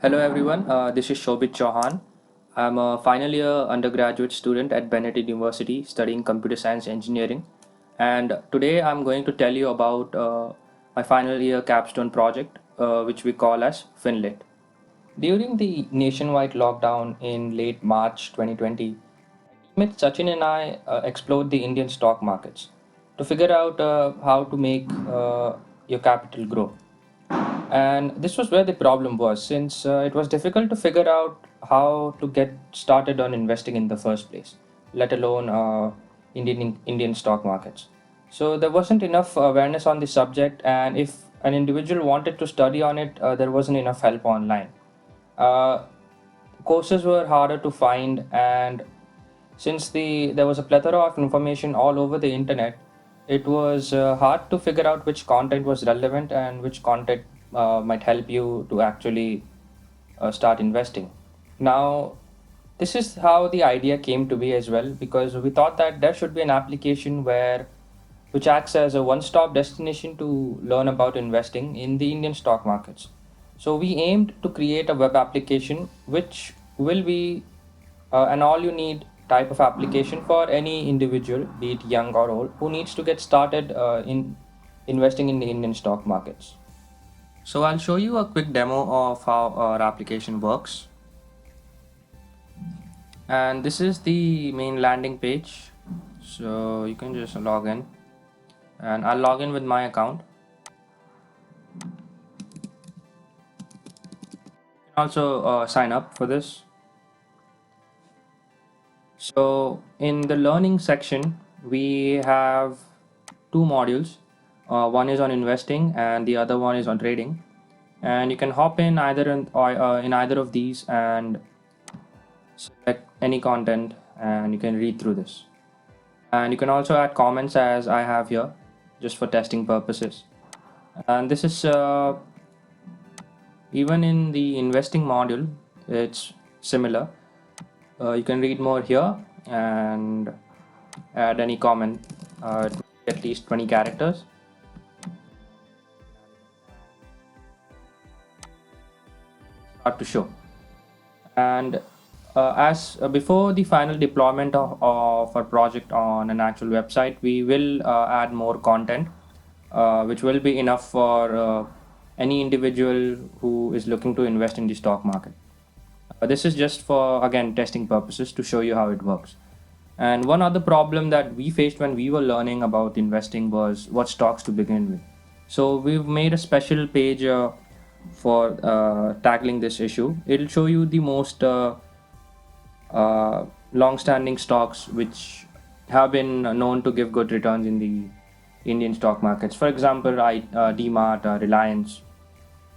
Hello everyone, this is Shobit Chauhan. I'm a final year undergraduate student at Bennett University studying computer science engineering. And today I'm going to tell you about my final year capstone project, which we call as FinLit. During the nationwide lockdown in late March 2020, teammate Sachin and I explored the Indian stock markets to figure out how to make your capital grow. And this was where the problem was, since it was difficult to figure out how to get started on investing in the first place, let alone Indian stock markets. So there wasn't enough awareness on the subject, and if an individual wanted to study on it, there wasn't enough help online. Uh, Courses were harder to find, and since there was a plethora of information all over the internet, it was hard to figure out which content was relevant and which content might help you to actually start investing. Now, this is how the idea came to be as well, because we thought that there should be an application which acts as a one-stop destination to learn about investing in the Indian stock markets. So we aimed to create a web application which will be an all-you-need type of application for any individual, be it young or old, who needs to get started in investing in the Indian stock markets. So I'll show you a quick demo of how our application works. And this is the main landing page. So you can just log in, and I'll log in with my account. You can also sign up for this. So in the learning section, we have two modules. One is on investing, and the other one is on trading. And you can hop in in either of these and select any content, and you can read through this. And you can also add comments as I have here, just for testing purposes. And this is even in the investing module, it's similar. You can read more here and add any comment, at least 20 characters. Start to show. And as before the final deployment of our project on an actual website, we will add more content, which will be enough for any individual who is looking to invest in the stock market. This is just for, again, testing purposes to show you how it works. And one other problem that we faced when we were learning about investing was what stocks to begin with. So we've made a special page for tackling this issue. It'll show you the most long-standing stocks which have been known to give good returns in the Indian stock markets. For example, DMart, Reliance,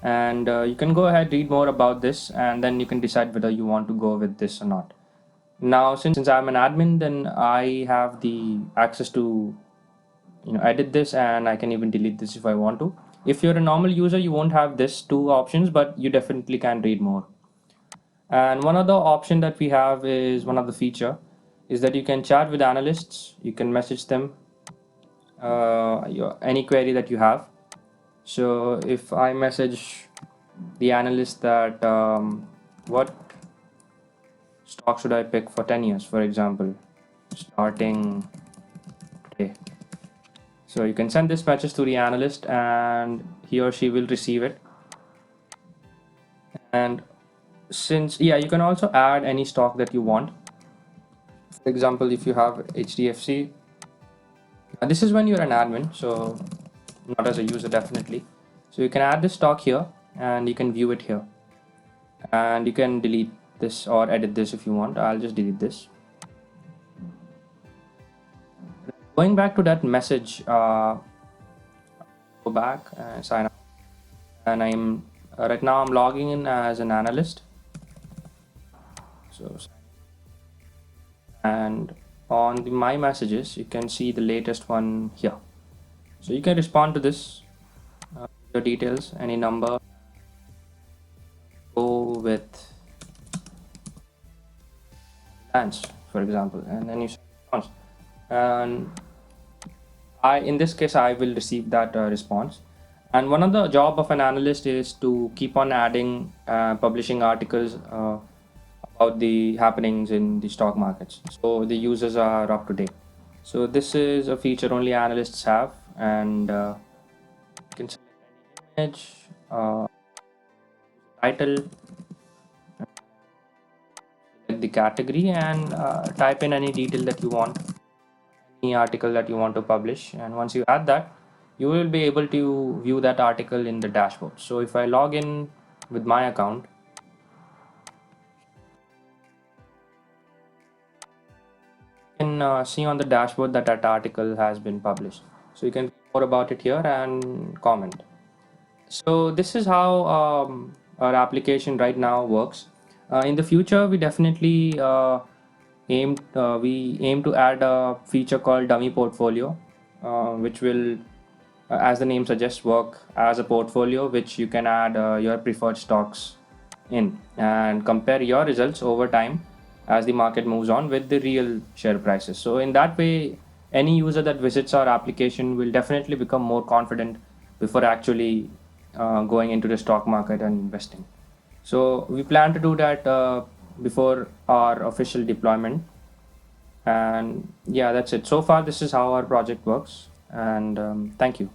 and you can go ahead, read more about this, and then you can decide whether you want to go with this or not. Now, since I'm an admin, then I have the access to edit this, and I can even delete this if I want to. If you're a normal user, you won't have this two options, but you definitely can read more. And one other option that we have is one of the feature is that you can chat with analysts. You can message them any query that you have. So if I message the analyst that what stock should I pick for 10 years, for example, starting today. So you can send this message to the analyst, and he or she will receive it. And since, yeah, you can also add any stock that you want. For example, if you have HDFC, this is when you're an admin, so not as a user, definitely. So you can add this stock here, and you can view it here, and you can delete this or edit this if you want. I'll just delete this. Going back to that message, go back and sign up, and I'm right now I'm logging in as an analyst. So, and on my messages, you can see the latest one here. So you can respond to this, your details, any number, go with Lance, for example, and then you send response. And in this case, I will receive that response. And one of the job of an analyst is to keep on adding, publishing articles about the happenings in the stock markets, so the users are up to date. So this is a feature only analysts have, and you can select any image, title, select the category, and type in any detail that you want, any article that you want to publish. And once you add that, you will be able to view that article in the dashboard. So if I log in with my account, you can see on the dashboard that that article has been published. So you can read more about it here and comment. So this is how our application right now works. In the future, we definitely we aim to add a feature called Dummy Portfolio, which will, as the name suggests, work as a portfolio which you can add your preferred stocks in and compare your results over time as the market moves on with the real share prices. So in that way, any user that visits our application will definitely become more confident before actually going into the stock market and investing. So we plan to do that before our official deployment. And yeah, that's it. So far, this is how our project works. And thank you.